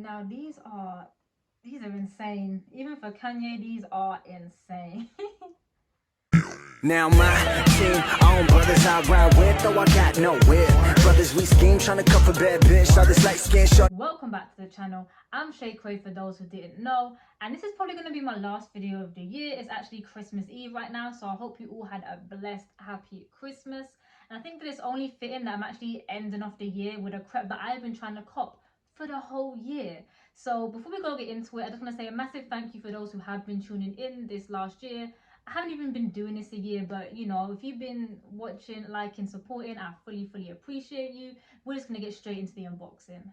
Now these are insane. Even for Kanye, these are insane. Now my team, own brothers I ride with, though I got no whip. Brothers we scheme, trying to cuff a bad bitch, others like skin short. Welcome back to the channel. I'm Shay Quay for those who didn't know, and this is probably going to be my last video of the year. It's actually Christmas Eve right now, so I hope you all had a blessed, happy Christmas. And I think that it's only fitting that I'm actually ending off the year with a crep that I've been trying to cop for the whole year. So before we go get into it, I just want to say a massive thank you for those who have been tuning in this last year. I haven't even been doing this a year, but you know, if you've been watching, liking, supporting, I fully appreciate you. We're just going to get straight into the unboxing.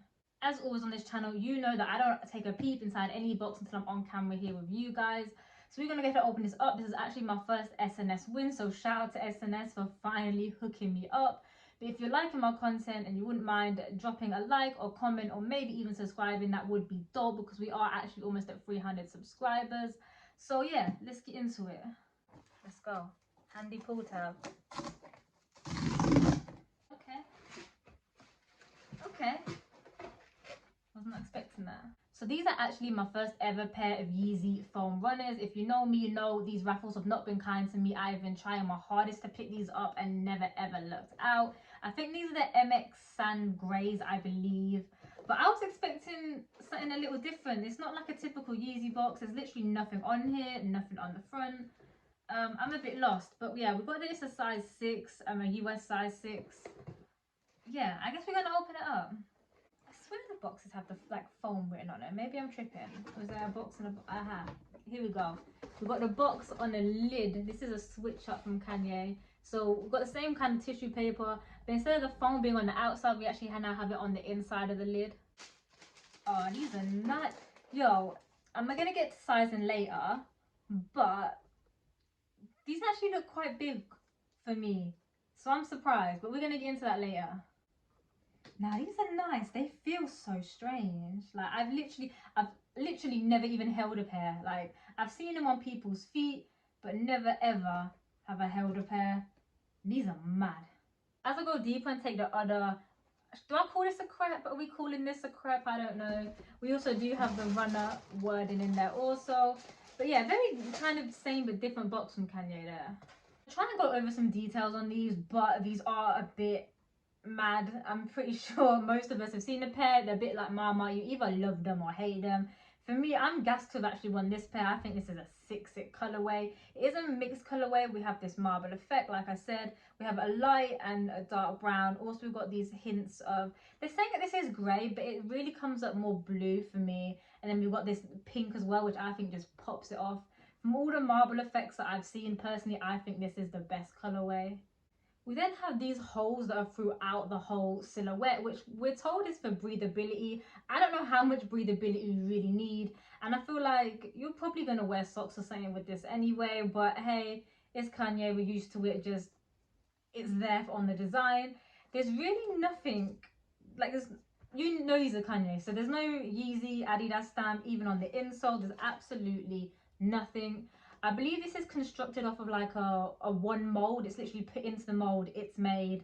As always on this channel, you know that I don't take a peep inside any box until I'm on camera here with you guys. So we're going to get to open this up. This is actually my first SNS win, so shout out to SNS for finally hooking me up. But if you're liking my content and you wouldn't mind dropping a like or comment or maybe even subscribing, that would be dope because we are actually almost at 300 subscribers. So yeah, let's get into it. Let's go. Handy pull tab. Okay. Was not expecting that. So these are actually my first ever pair of Yeezy foam runners. If you know me, you know these raffles have not been kind to me. I've been trying my hardest to pick these up and never ever lucked out. I think these are the MX Sand Greys, I believe. But I was expecting something a little different. It's not like a typical Yeezy box. There's literally nothing on here, nothing on the front. I'm a bit lost. But yeah, we got this a size 6, a US size 6. Yeah, I guess we're going to open it up. I swear the boxes have the like foam written on it. Maybe I'm tripping. Was there a box and a aha? Here we go. We've got the box on the lid. This is a switch up from Kanye. So we've got the same kind of tissue paper, but instead of the foam being on the outside, we actually now have it on the inside of the lid. Oh, these are not. Yo, I'm gonna get to sizing later, but these actually look quite big for me. So I'm surprised, but we're gonna get into that later. Now these are nice. They feel so strange. Like I've literally never even held a pair. Like I've seen them on people's feet, but never ever have I held a pair. These are mad. As I go deeper and take the other, do I call this a crep? Are we calling this a crep? I don't know. We also do have the runner wording in there also. But yeah, very kind of same but different box from Kanye there. I'm trying to go over some details on these, but these are a bit mad. I'm pretty sure most of us have seen a pair. They're a bit like Mama. You either love them or hate them. For me, I'm gassed to have actually won this pair. I think this is a 6-6 colorway. It is a mixed colorway. We have this marble effect, like I said. We have a light and a dark brown. Also, we've got these hints of, they're saying that this is grey, but it really comes up more blue for me. And then we've got this pink as well, which I think just pops it off. From all the marble effects that I've seen, personally, I think this is the best colorway. We then have these holes that are throughout the whole silhouette, which we're told is for breathability. I don't know how much breathability you really need. And I feel like you're probably going to wear socks or something with this anyway. But hey, it's Kanye. We're used to it. Just, it's there on the design. There's really nothing, like there's, you know these are Kanye. So there's no Yeezy, Adidas stamp, even on the insole. There's absolutely nothing. I believe this is constructed off of like a one mold. It's literally put into the mold, it's made.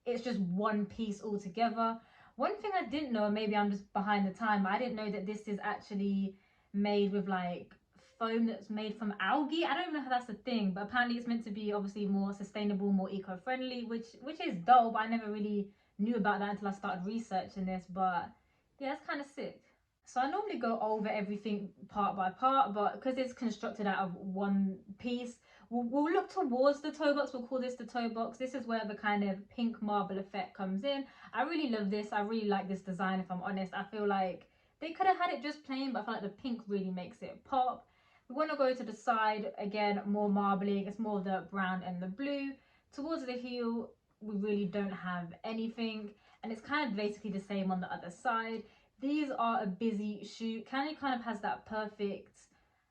It's just one piece altogether. One thing I didn't know, maybe I'm just behind the time, I didn't know that this is actually made with like foam that's made from algae. I don't even know how that's a thing, but apparently it's meant to be obviously more sustainable, more eco-friendly, which is dope. I never really knew about that until I started researching this, but yeah, it's kind of sick. So I normally go over everything part by part, but because it's constructed out of one piece, we'll look towards the toe box. We'll call this the toe box. This is where the kind of pink marble effect comes in. I really love this. I really like this design, if I'm honest. I feel like they could have had it just plain, but I feel like the pink really makes it pop. We want to go to the side, again, more marbling. It's more of the brown and the blue. Towards the heel, we really don't have anything. And it's kind of basically the same on the other side. These are a busy shoe. Kanye kind of has that perfect,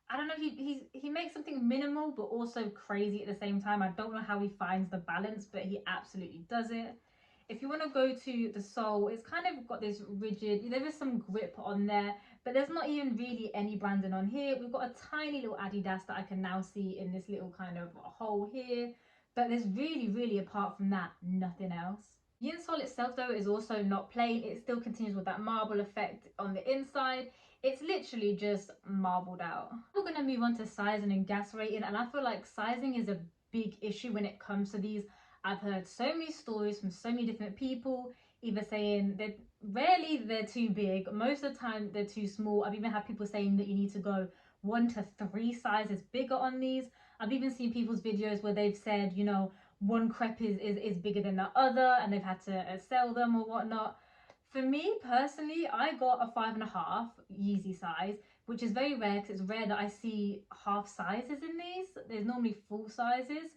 I don't know, he makes something minimal but also crazy at the same time. I don't know how he finds the balance, but he absolutely does it. If you want to go to the sole, it's kind of got this rigid, there is some grip on there, but there's not even really any branding on here. We've got a tiny little Adidas that I can now see in this little kind of hole here, but there's really apart from that, nothing else. The insole itself though is also not plain. It still continues with that marble effect on the inside. It's literally just marbled out. We're going to move on to sizing and gas rating, and I feel like sizing is a big issue when it comes to these. I've heard so many stories from so many different people either saying that rarely they're too big, most of the time they're too small. I've even had people saying that you need to go 1 to 3 sizes bigger on these. I've even seen people's videos where they've said, you know, one crepe is bigger than the other and they've had to sell them or whatnot. For me personally, I got a 5.5 Yeezy size, which is very rare because it's rare that I see half sizes in these. There's normally full sizes.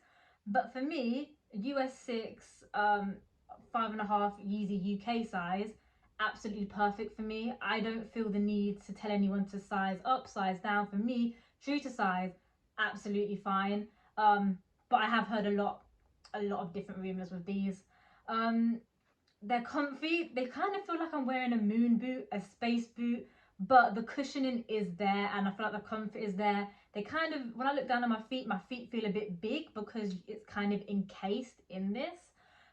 But for me, US 6 5.5 Yeezy UK size, absolutely perfect for me. I don't feel the need to tell anyone to size up, size down. For me, true to size, absolutely fine. But I have heard a lot of different rumors with these. Um, they're comfy. They kind of feel like I'm wearing a moon boot, a space boot, but the cushioning is there and I feel like the comfort is there. They kind of, when I look down on my feet feel a bit big because it's kind of encased in this.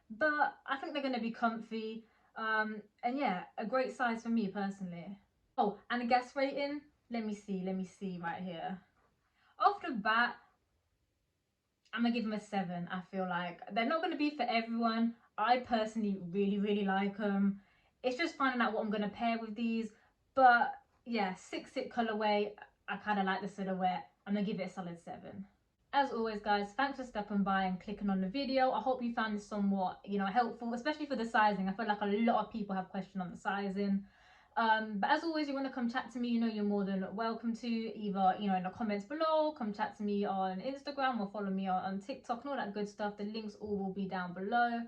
But I think they're going to be comfy. And yeah, a great size for me personally. Oh, and the gas rating. Let me see right here. Off the bat, I'm gonna give them a 7. I feel like they're not gonna be for everyone. I personally really like them. It's just finding out what I'm gonna pair with these. But yeah, 6 sit colorway. I kind of like the silhouette. I'm gonna give it a solid 7. As always, guys, thanks for stopping by and clicking on the video. I hope you found this somewhat, helpful, especially for the sizing. I feel like a lot of people have questions on the sizing. But as always, you want to come chat to me, you're more than welcome to, either, in the comments below, come chat to me on Instagram or follow me on TikTok and all that good stuff. The links all will be down below.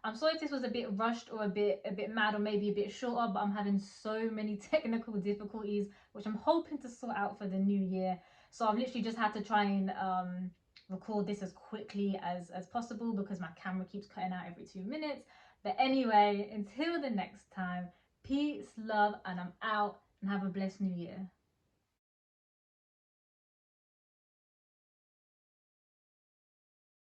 I'm sorry if this was a bit rushed or a bit mad or maybe a bit shorter, but I'm having so many technical difficulties, which I'm hoping to sort out for the new year. So I've literally just had to try and record this as quickly as possible because my camera keeps cutting out every 2 minutes. But anyway, until the next time, peace, love, and I'm out, and have a blessed new year.